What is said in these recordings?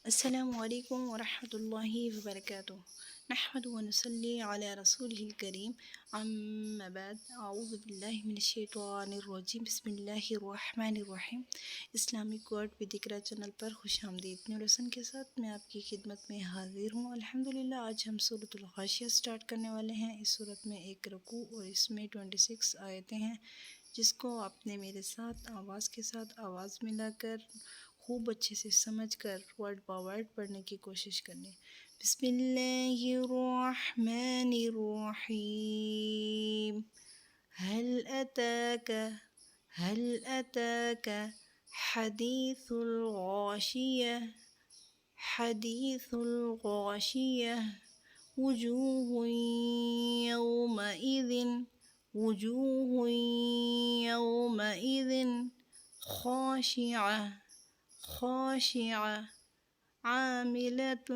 السلام عليكم ورحمة الله وبركاته. نحمد ونصلي على رسوله الكريم. أما بعد، أعوذ بالله من الشیطان الرجیم. بسم الله الرحمن الرحیم. اسلامک ورڈ بدکرا چینل پر خوش آمدید. نیولوسن کے ساتھ میں آپ کی خدمت میں حاضر ہوں. الحمدللہ آج ہم سورۃ الغاشیہ سٹارٹ کرنے والے ہیں. اس سورت میں ایک رکوع اور اس میں 26 آیتیں ہیں، جس کو آپ نے میرے ساتھ آواز ملا کر خوب اچھے سے سمجھ کر ورڈ با ورڈ پڑھنے کی کوشش کرنی. بسم اللہ الرحمن الرحیم. هل أتاك حديث الغاشية وجوه يومئذ خاشعة عاملة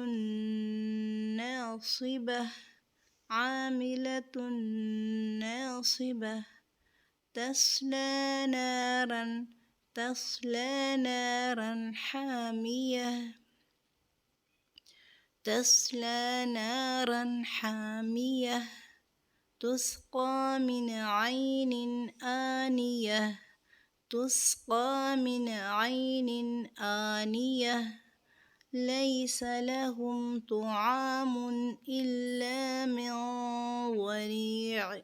ناصبة تصلى نارا حامية تسقى من عين آنية ليس لهم طعام إلا من ضريع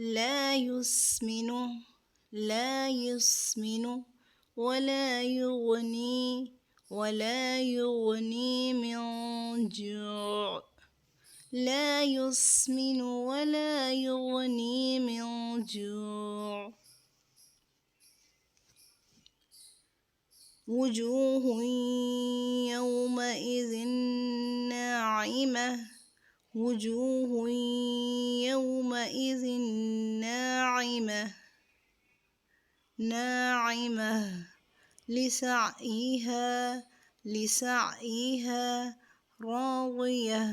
لا يسمن ولا يغني من جوع. وجوه يومئذ ناعمة لسعيها راضية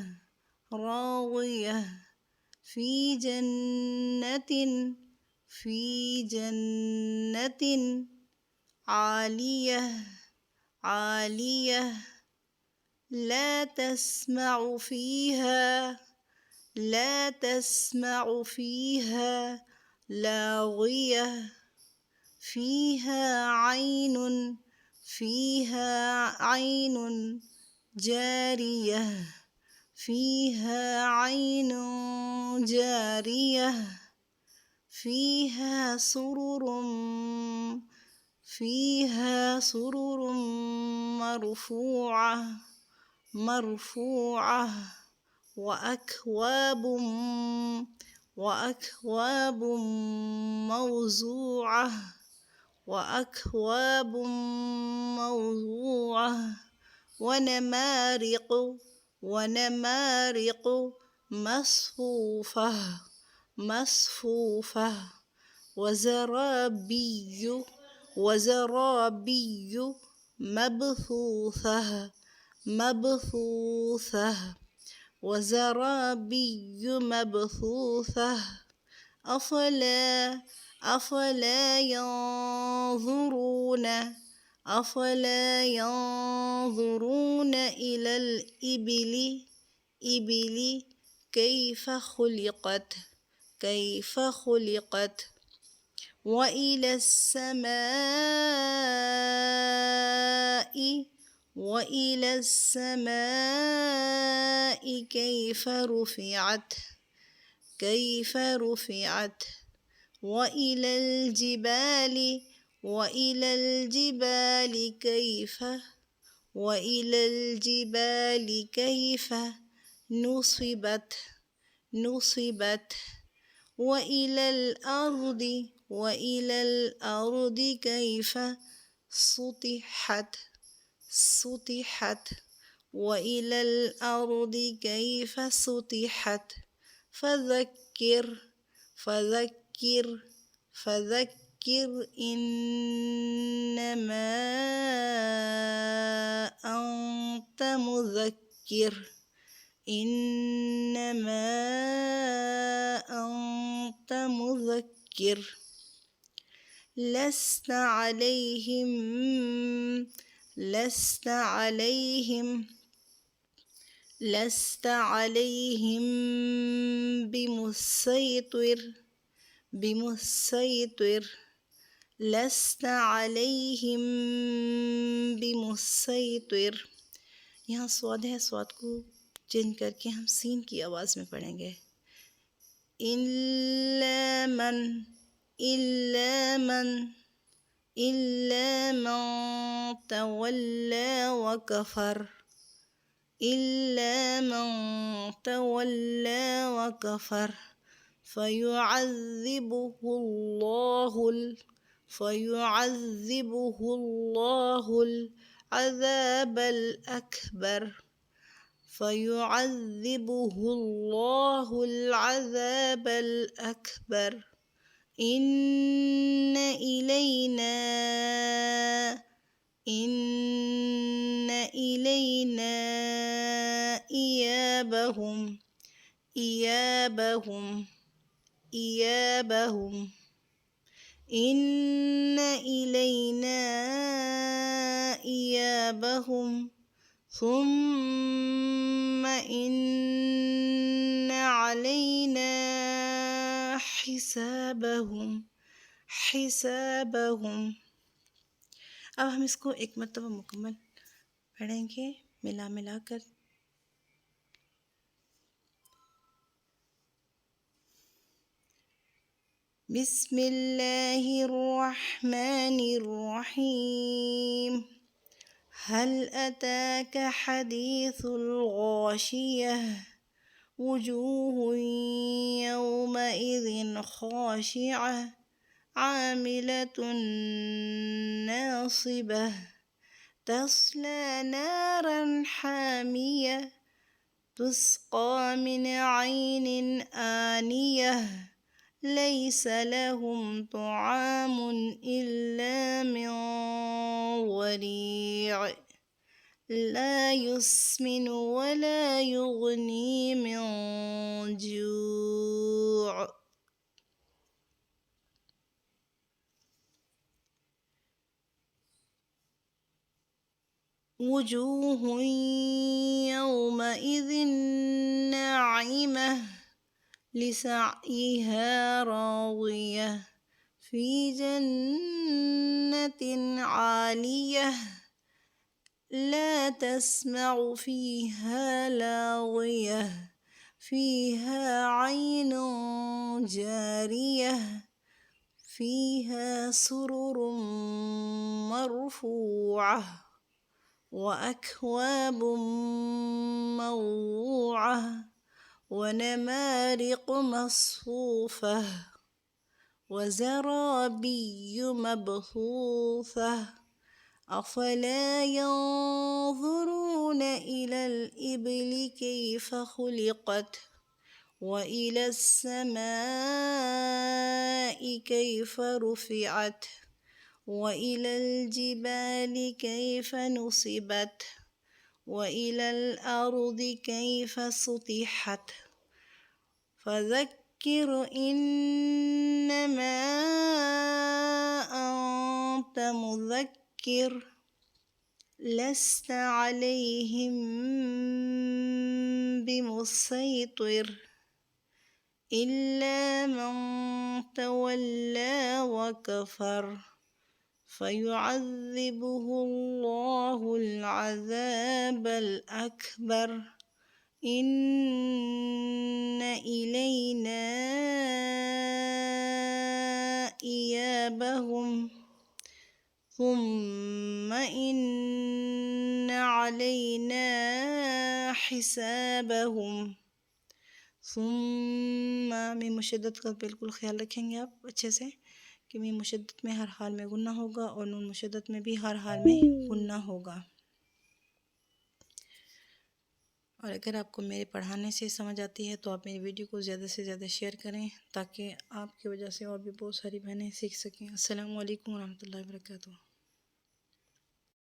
في جنة عالية لا تسمع فيها لاغية فيها عين جارية فيها سرر مرفوعة وأكواب موضوعة ونمارق مصفوفة وزرابي مبثوثة. أفلا ينظرون إلى الإبل كيف خلقت وإلى السماء كيف رفعت وإلى الجبال كيف نصبت وإلى الأرض كيف سطحت وإلى الأرض كيف سطحت. فذكر إنما أنت مذكر إنما أنت مذكر لست عليهم لست عليهم لست عليهم بمسيطر بمسيطر لست عليهم بمسيطر। यहाँ स्वाद है, स्वाद को चेंज करके हम सीन की आवाज़ में पढ़ेंगे। इल्ला मन इल्ला मन इल्ला मन तवल्ला व कफर इल्ला मन तवल्ला व कफर فيعذبه الله العذاب الأكبر فيعذبه الله العذاب الأكبر إن إلينا إيابهم إن إلينا إيابهم ثم إن علينا حسابهم। अब हम इसको एक मरतबा मुकम्मल पढ़ेंगे मिला मिला कर। बिस्मिल्लाहिर रहमानिर रहीम। हल अताका हदीसुल गाशियह वुजूहुन यौमइज़िन खाशिअह आमिलतुन नासिबह तस्ला नारन हामियह तुस्क़ा मिन ऐनिन आनियह लैस लहुम तुआमुन इल्ला मिन ज़रीअ ला युस्मिनु वला युग़नी मिन जूअ। वुजूहुन यौमइज़िन नाइमह लिसअयिहा राज़ियह फी जन्नतिन आलियह ला तस्मअु फीहा लाग़ियह फीहा ऐनुन जारियह फीहा सुरुरुन मरफ़ूअह وأكواب موضوعة ونمارق مصفوفة وزرابي مبثوثة أفلا ينظرون إلى الإبل كيف خلقت وإلى السماء كيف رفعت وإلى الجبال كيف نصبت وإلى الأرض كيف سطحت فذكر إنما أنت مذكر لست عليهم بمسيطر إلا من تولى وكفر فيعذبه الله العذاب الأكبر إن إلينا إيابهم ثم إن علينا حسابهم। में मुशद्दत का बिल्कुल ख्याल रखेंगे आप अच्छे से कि में मुशद्दत में हर हाल में गुन्ना होगा और नून मुशद्दत में भी हर हाल में गुन्ना होगा। और अगर आपको मेरे पढ़ाने से समझ आती है तो आप मेरी वीडियो को ज़्यादा से ज़्यादा शेयर करें ताकि आपकी वजह से और भी बहुत सारी बहनें सीख सकें। अस्सलामु अलैकुम व रहमतुल्लाहि व बरकातुहू।